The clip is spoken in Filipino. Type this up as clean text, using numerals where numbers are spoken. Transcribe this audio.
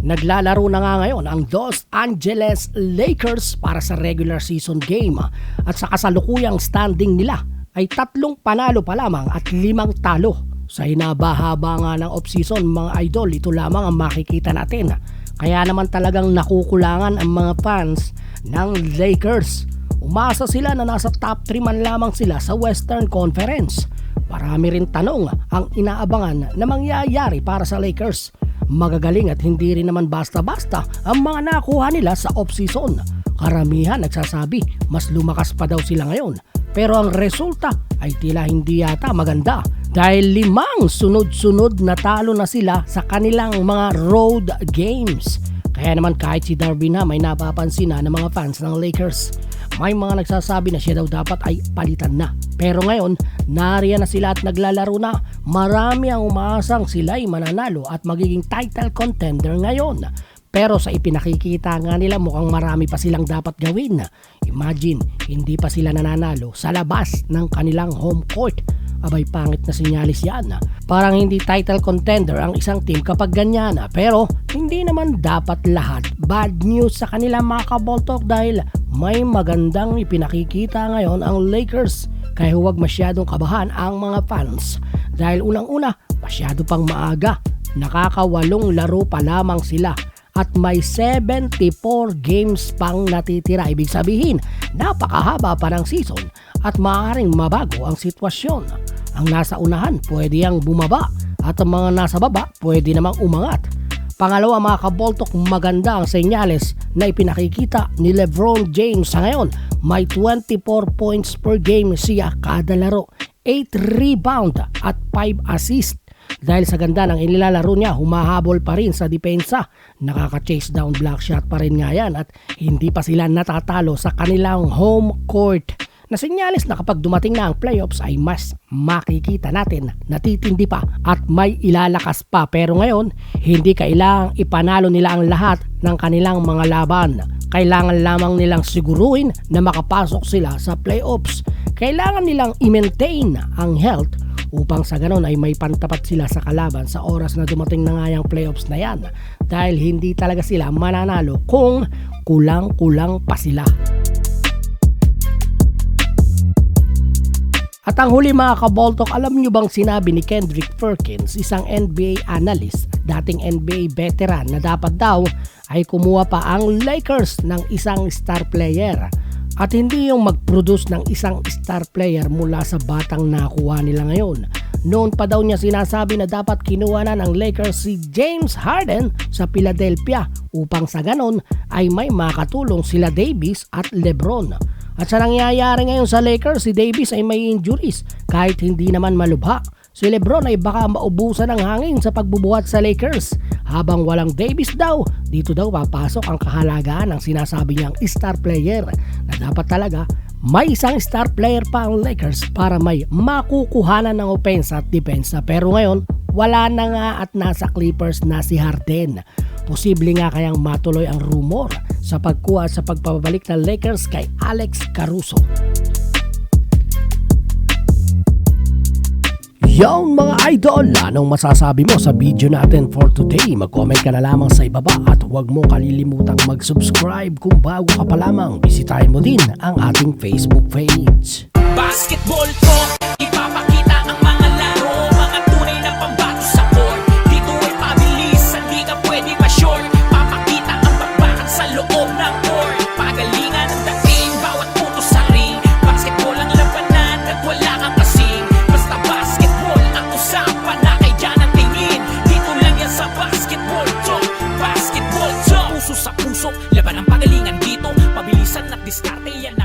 Naglalaro na nga ngayon ang Los Angeles Lakers para sa regular season game at sa kasalukuyang standing nila ay 3 panalo pa lamang at 5 talo. Sa hinabahaba nga ng off-season mga idol, ito lamang ang makikita natin. Kaya naman talagang nakukulangan ang mga fans ng Lakers. Umasa sila na nasa top 3 man lamang sila sa Western Conference. Marami rin tanong ang inaabangan na mangyayari para sa Lakers. Magagaling at hindi rin naman basta-basta ang mga nakuha nila sa off-season. Karamihan nagsasabi mas lumakas pa daw sila ngayon. Pero ang resulta ay tila hindi yata maganda dahil 5 sunod-sunod na talo na sila sa kanilang mga road games. Kaya naman kahit si Darvin na may napapansin na ng mga fans ng Lakers. May mga nagsasabi na siya daw dapat ay palitan na. Pero ngayon, nariyan na sila at naglalaro na. Marami ang umaasang sila ay mananalo at magiging title contender ngayon. Pero sa ipinakikita nga nila mukhang marami pa silang dapat gawin. Imagine, hindi pa sila nananalo sa labas ng kanilang home court. Abay, pangit na sinyalis yan. Parang hindi title contender ang isang team kapag ganyan. Pero hindi naman dapat lahat bad news sa kanila mga kaboltok dahil may magandang ipinakikita ngayon ang Lakers. Kaya huwag masyadong kabahan ang mga fans. Dahil unang-una, masyado pang maaga. Nakaka-8 laro pa lamang sila. At may 74 games pang natitira. Ibig sabihin, napakahaba pa ng season at maaaring mabago ang sitwasyon. Ang nasa unahan pwede ang bumaba at ang mga nasa baba pwede namang umangat. Pangalawa mga kaboltok, maganda ang senyales na ipinakikita ni LeBron James sa ngayon. May 24 points per game siya kada laro, 8 rebound at 5 assist. Dahil sa ganda ng inilalaro niya, humahabol pa rin sa depensa. Nakaka-chase down block shot pa rin nga yan at hindi pa sila natatalo sa kanilang home court. Na senyales na kapag dumating na ang playoffs ay mas makikita natin natitindi pa at may ilalakas pa. Pero ngayon, hindi kailangang ipanalo nila ang lahat ng kanilang mga laban. Kailangan lamang nilang siguruhin na makapasok sila sa playoffs. Kailangan nilang i-maintain ang health upang sa ganon ay may pantapat sila sa kalaban sa oras na dumating na nga yung playoffs na yan. Dahil hindi talaga sila mananalo kung kulang-kulang pa sila. At ang huli mga kaboltok, alam nyo bang sinabi ni Kendrick Perkins, isang NBA analyst, dating NBA veteran, na dapat daw ay kumuha pa ang Lakers ng isang star player. At hindi yung mag-produce ng isang star player mula sa batang nakuha nila ngayon. Noon pa daw niya sinasabi na dapat kinuha na ng Lakers si James Harden sa Philadelphia upang sa ganon ay may makatulong sila Davis at LeBron. At sa nangyayari ngayon sa Lakers, si Davis ay may injuries kahit hindi naman malubha. Si LeBron ay baka maubusan ng hangin sa pagbubuhat sa Lakers. Habang walang Davis daw, dito daw papasok ang kahalagaan ng sinasabi niyang star player na dapat talaga may isang star player pa ang Lakers para may makukuhanan ng opensa at depensa. Pero ngayon, wala na nga at nasa Clippers na si Harden. Posible nga kayang matuloy ang rumor sa pagkuha at sa pagpapabalik ng Lakers kay Alex Caruso. Yon mga idol, anong masasabi mo sa video natin for today? Mag-comment ka na lamang sa ibaba at huwag mo kalilimutang mag-subscribe kung bago ka pa lamang. Bisitahin mo din ang ating Facebook page. Basketball talk, ipapakita ang mga laro, mga tunay na pambato sa court. Dito ay pabilis, hindi ka pwede ma-short. Papakita ang bakbakan sa loob ng court. Pagalingan ang dating, bawat puto sa ring. Basketball ang labanan at wala kang kasing. Basta basketball ang usapan na kay dyan ang tingin. Dito lang yan sa basketball talk. Basketball talk, puso sa puso, laban ang pagalingan dito. Pabilisan at diskarte yan